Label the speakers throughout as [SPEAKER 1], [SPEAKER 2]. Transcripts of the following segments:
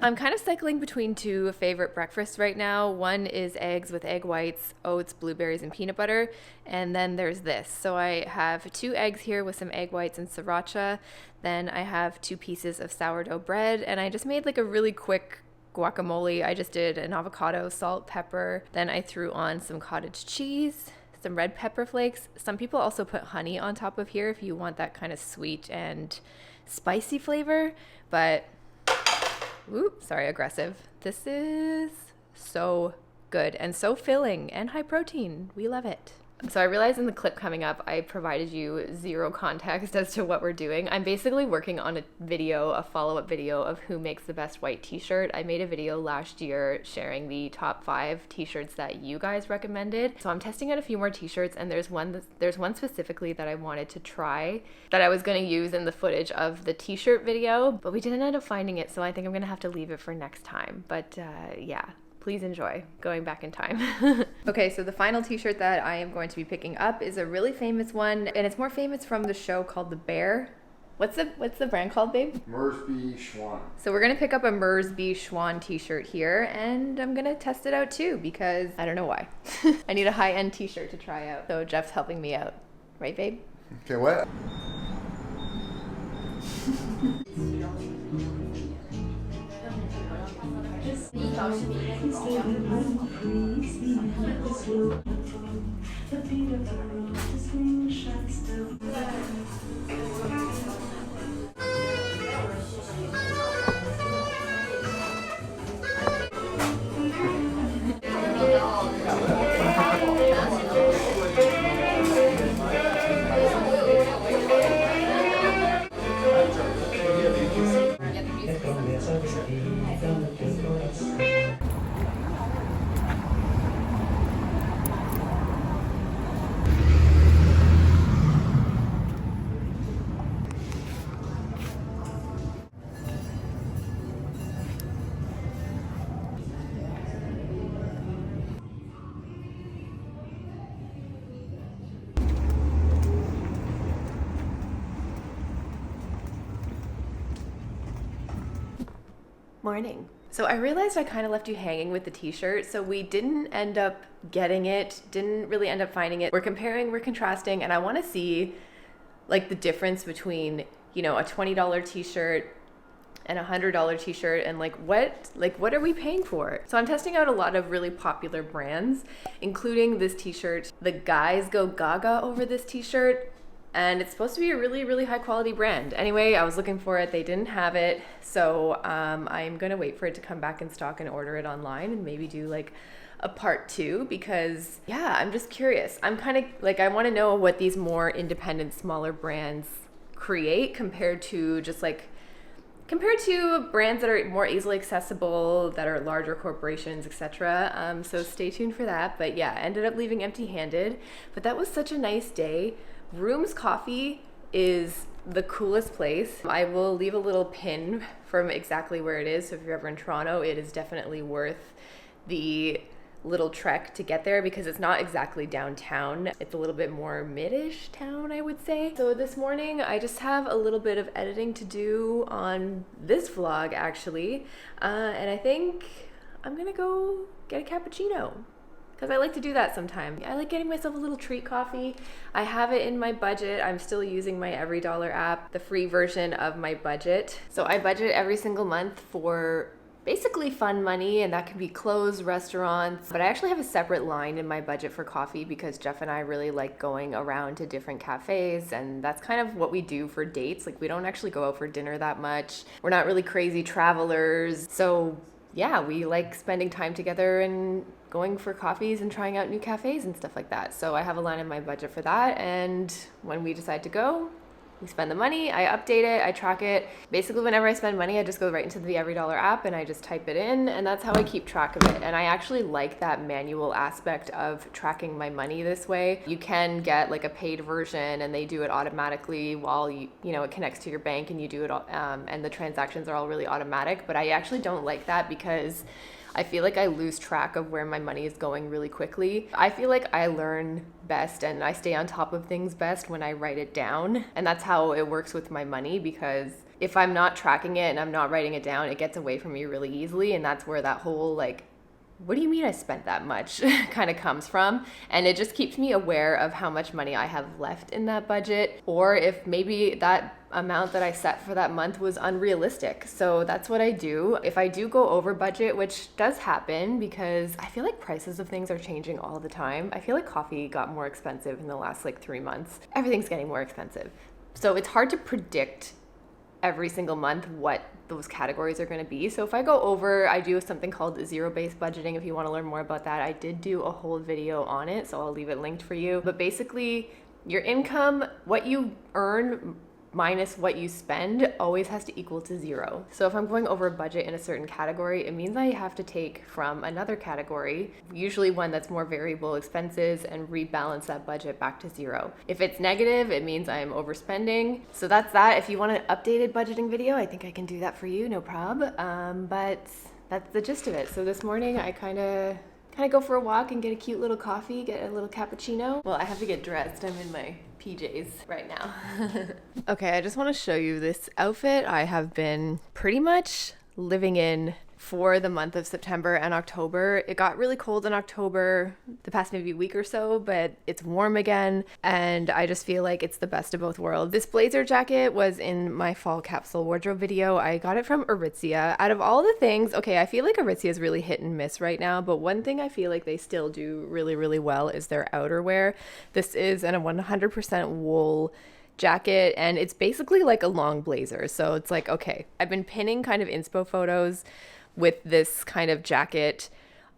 [SPEAKER 1] I'm kind of cycling between two favorite breakfasts right now. One is eggs with egg whites, oats, blueberries, and peanut butter. And then there's this. So I have 2 eggs here with some egg whites and sriracha. Then I have 2 pieces of sourdough bread. And I just made like a really quick guacamole. I just did an avocado, salt, pepper. Then I threw on some cottage cheese, some red pepper flakes. Some people also put honey on top of here if you want that kind of sweet and spicy flavor. But oops, sorry, aggressive. This is so good and so filling and high protein. We love it. So I realized in the clip coming up, I provided you 0 context as to what we're doing. I'm basically working on a follow-up video of who makes the best white t-shirt. I made a video last year sharing the top 5 t-shirts that you guys recommended. So I'm testing out a few more t-shirts, and there's one specifically that I wanted to try that I was going to use in the footage of the t-shirt video, but we didn't end up finding it, so I think I'm going to have to leave it for next time. But yeah. Please enjoy going back in time. Okay, so the final t-shirt that I am going to be picking up is a really famous one, and it's more famous from the show called The Bear. What's the brand called, babe?
[SPEAKER 2] Mersby Schwan.
[SPEAKER 1] So we're gonna pick up a Mersby Schwan t-shirt here, and I'm gonna test it out too because I don't know why. I need a high-end t-shirt to try out. So Jeff's helping me out. Right, babe?
[SPEAKER 2] Okay, what?
[SPEAKER 1] Morning. So I realized I kind of left you hanging with the t-shirt, so we didn't end up getting it, didn't really end up finding it. We're comparing, we're contrasting, and I want to see like the difference between, you know, a $20 t-shirt and a $100 t-shirt, and what are we paying for it? So I'm testing out a lot of really popular brands, including this t-shirt. The guys go gaga over this t-shirt, and it's supposed to be a really, really high quality brand. Anyway, I was looking for it, they didn't have it, so I'm gonna wait for it to come back in stock and order it online and maybe do like a part 2 because yeah, I'm just curious. I'm kind of like, I want to know what these more independent, smaller brands create compared to brands that are more easily accessible, that are larger corporations, etc. So stay tuned for that. But yeah, ended up leaving empty-handed, but that was such a nice day. Room's Coffee is the coolest place. I will leave a little pin from exactly where it is, so if you're ever in Toronto, it is definitely worth the little trek to get there because it's not exactly downtown. It's a little bit more mid-ish town, I would say. So this morning I just have a little bit of editing to do on this vlog actually, and I think I'm gonna go get a cappuccino because I like to do that sometimes. I like getting myself a little treat coffee. I have it in my budget. I'm still using my Every Dollar app, the free version of my budget. So I budget every single month for basically fun money, and that can be clothes, restaurants, but I actually have a separate line in my budget for coffee because Jeff and I really like going around to different cafes, and that's kind of what we do for dates. Like, we don't actually go out for dinner that much. We're not really crazy travelers. So yeah, we like spending time together and going for coffees and trying out new cafes and stuff like that. So I have a line in my budget for that, and when we decide to go, we spend the money, I update it, I track it. Basically, whenever I spend money, I just go right into the Every Dollar app and I just type it in, and that's how I keep track of it. And I actually like that manual aspect of tracking my money this way. You can get like a paid version and they do it automatically while you know, it connects to your bank and you do it, and the transactions are all really automatic. But I actually don't like that because I feel like I lose track of where my money is going really quickly. I feel like I learn best and I stay on top of things best when I write it down. And that's how it works with my money, because if I'm not tracking it and I'm not writing it down, it gets away from me really easily. And that's where that whole like, what do you mean I spent that much kind of comes from. And it just keeps me aware of how much money I have left in that budget, or if maybe that amount that I set for that month was unrealistic. So that's what I do. If I do go over budget, which does happen because I feel like prices of things are changing all the time. I feel like coffee got more expensive in the last like 3 months. Everything's getting more expensive. So it's hard to predict every single month what those categories are going to be. So if I go over, I do something called zero-based budgeting. If you want to learn more about that, I did do a whole video on it, so I'll leave it linked for you. But basically, your income, what you earn minus what you spend, always has to equal to 0. So if I'm going over a budget in a certain category, it means I have to take from another category, usually one that's more variable expenses, and rebalance that budget back to 0. If it's negative, it means I'm overspending. So that's that. If you want an updated budgeting video, I think I can do that for you, no problem. But that's the gist of it. So this morning I kind of go for a walk and get a cute little coffee, get a little cappuccino. Well, I have to get dressed. I'm in my PJs right now. Okay, I just want to show you this outfit I have been pretty much living in for the month of September and October. It got really cold in October the past maybe week or so, but it's warm again, and I just feel like it's the best of both worlds. This blazer jacket was in my fall capsule wardrobe video. I got it from Aritzia. Out of all the things, okay, I feel like Aritzia is really hit and miss right now, but one thing I feel like they still do really, really well is their outerwear. This is a 100% wool jacket, and it's basically like a long blazer. So it's like, okay, I've been pinning kind of inspo photos with this kind of jacket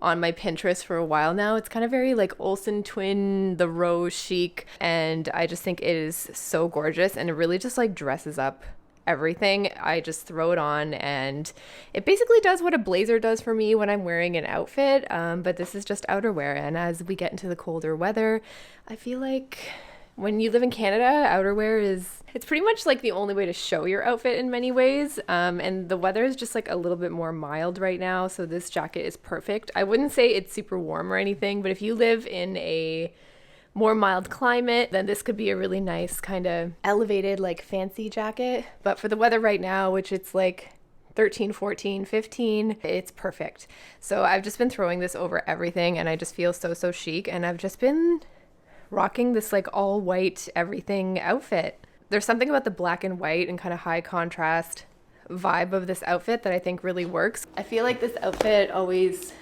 [SPEAKER 1] on my Pinterest for a while now. It's kind of very like Olsen twin, the rose chic, and I just think it is so gorgeous, and it really just like dresses up everything. I just throw it on and it basically does what a blazer does for me when I'm wearing an outfit, but this is just outerwear. And as we get into the colder weather, I feel like when you live in Canada, outerwear it's pretty much like the only way to show your outfit in many ways. And the weather is just like a little bit more mild right now, so this jacket is perfect. I wouldn't say it's super warm or anything, but if you live in a more mild climate, then this could be a really nice kind of elevated like fancy jacket. But for the weather right now, which it's like 13, 14, 15, it's perfect. So I've just been throwing this over everything, and I just feel so chic, and I've just been rocking this like all white everything outfit. There's something about the black and white and kind of high contrast vibe of this outfit that I think really works. I feel like this outfit always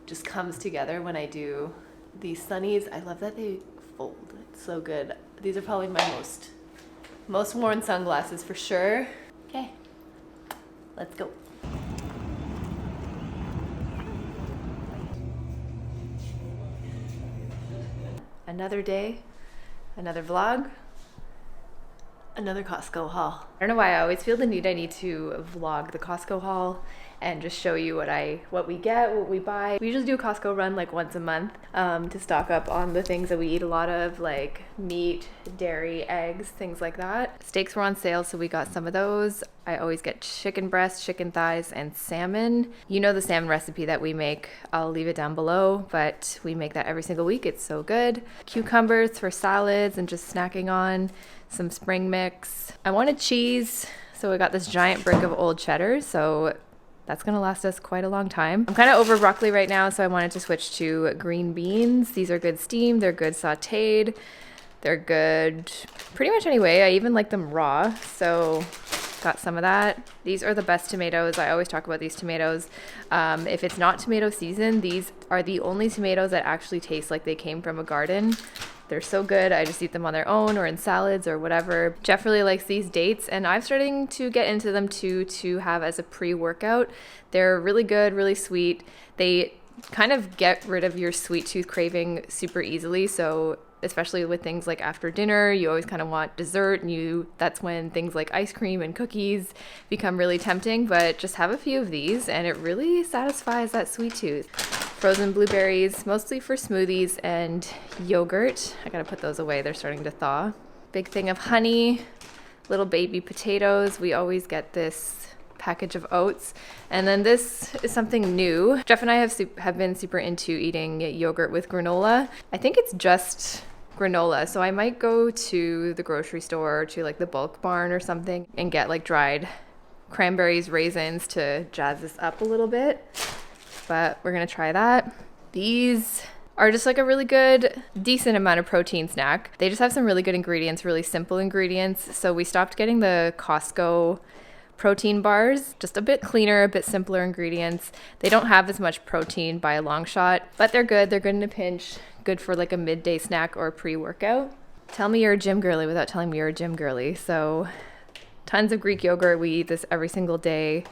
[SPEAKER 1] just comes together when I do these sunnies. I love that they fold. It's so good. These are probably my most worn sunglasses for sure. Okay, let's go. Another day, another vlog, another Costco haul. I don't know why I always feel the need I need to vlog the Costco haul and just show you what we get, what we buy. We usually do a Costco run like once a month to stock up on the things that we eat a lot of, like meat, dairy, eggs, things like that. Steaks were on sale, so we got some of those. I always get chicken breasts, chicken thighs, and salmon. You know the salmon recipe that we make. I'll leave it down below, but we make that every single week. It's so good. Cucumbers for salads and just snacking on. Some spring mix. I wanted cheese, so I got this giant brick of old cheddar, so that's gonna last us quite a long time. I'm kind of over broccoli right now, so I wanted to switch to green beans. These are good steamed, they're good sauteed, they're good pretty much anyway. I even like them raw, so got some of that. These are the best tomatoes. I always talk about these tomatoes. If it's not tomato season, these are the only tomatoes that actually taste like they came from a garden. They're so good. I just eat them on their own or in salads or whatever. Jeff really likes these dates, and I'm starting to get into them too, to have as a pre-workout. They're really good, really sweet. They kind of get rid of your sweet tooth craving super easily. So especially with things like after dinner, you always kind of want dessert, and that's when things like ice cream and cookies become really tempting. But just have a few of these and it really satisfies that sweet tooth. Frozen blueberries, mostly for smoothies, and yogurt. I gotta put those away, they're starting to thaw. Big thing of honey, little baby potatoes. We always get this package of oats. And then this is something new. Jeff and I have been super into eating yogurt with granola. I think it's just granola, so I might go to the grocery store, to like the bulk barn or something, and get like dried cranberries, raisins to jazz this up a little bit. But we're gonna try that. These are just like a really good, decent amount of protein snack. They just have some really good ingredients, really simple ingredients. So we stopped getting the Costco protein bars, just a bit cleaner, a bit simpler ingredients. They don't have as much protein by a long shot, but they're good. They're good in a pinch, good for like a midday snack or pre-workout. Tell me you're a gym girly without telling me you're a gym girly. So tons of Greek yogurt. We eat this every single day.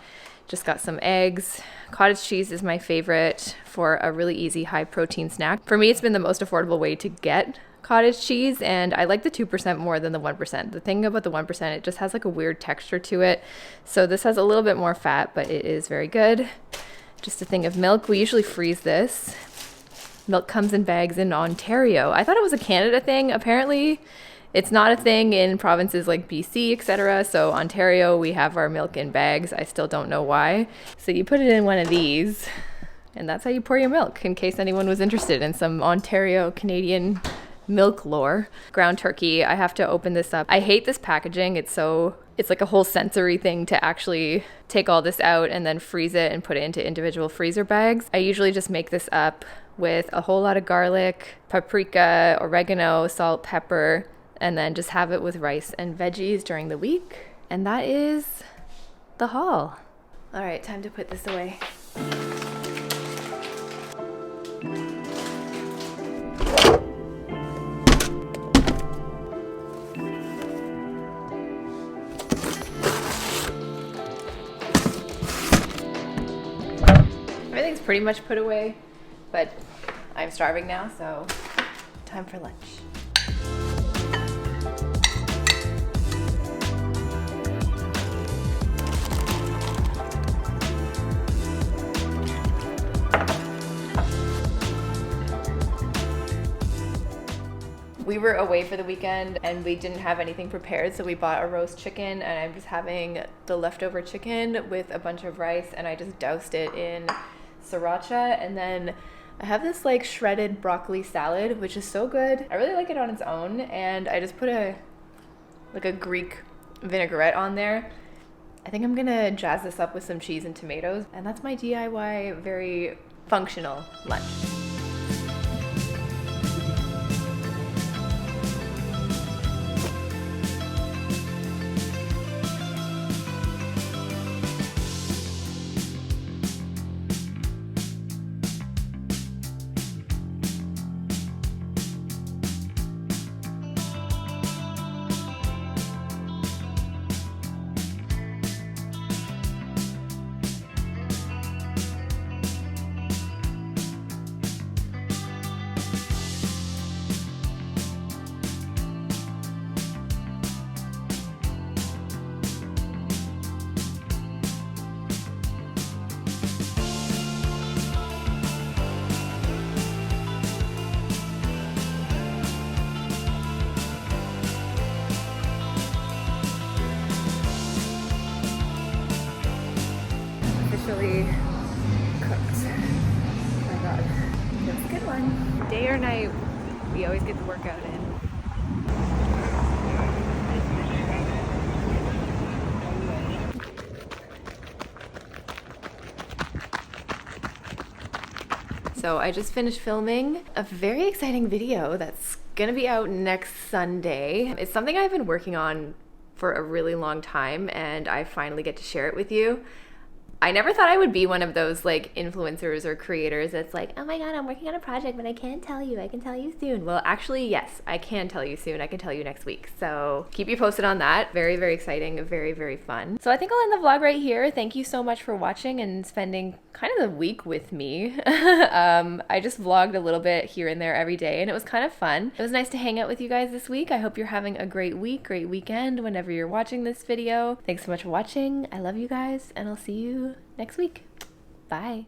[SPEAKER 1] Just got some eggs. Cottage cheese is my favorite for a really easy high protein snack. For me, it's been the most affordable way to get cottage cheese, and I like the 2% more than the 1%. The thing about the 1%, it just has like a weird texture to it. So this has a little bit more fat, but it is very good. Just a thing of milk. We usually freeze this. Milk comes in bags in Ontario. I thought it was a Canada thing. Apparently, it's not a thing in provinces like BC, etc. So Ontario, we have our milk in bags. I still don't know why. So you put it in one of these, and that's how you pour your milk, in case anyone was interested in some Ontario Canadian milk lore. Ground turkey, I have to open this up. I hate this packaging. It's like a whole sensory thing to actually take all this out and then freeze it and put it into individual freezer bags. I usually just make this up with a whole lot of garlic, paprika, oregano, salt, pepper, and then just have it with rice and veggies during the week. And that is the haul. All right, time to put this away. Everything's pretty much put away, but I'm starving now, so time for lunch. We were away for the weekend and we didn't have anything prepared, so we bought a roast chicken, and I'm just having the leftover chicken with a bunch of rice, and I just doused it in sriracha. And then I have this like shredded broccoli salad, which is so good. I really like it on its own, and I just put a Greek vinaigrette on there. I think I'm gonna jazz this up with some cheese and tomatoes, and that's my DIY very functional lunch. Officially cooked. Oh my god, that was a good one. Day or night, we always get the workout in. So I just finished filming a very exciting video that's gonna be out next Sunday. It's something I've been working on for a really long time, and I finally get to share it with you. I never thought I would be one of those like influencers or creators that's like, oh my god, I'm working on a project, but I can't tell you. I can tell you soon. Well, actually, yes, I can tell you soon. I can tell you next week. So keep you posted on that. Very, very exciting. Very, very fun. So I think I'll end the vlog right here. Thank you so much for watching and spending kind of the week with me. I just vlogged a little bit here and there every day, and it was kind of fun. It was nice to hang out with you guys this week. I hope you're having a great week, great weekend whenever you're watching this video. Thanks so much for watching. I love you guys, and I'll see you next week. Bye.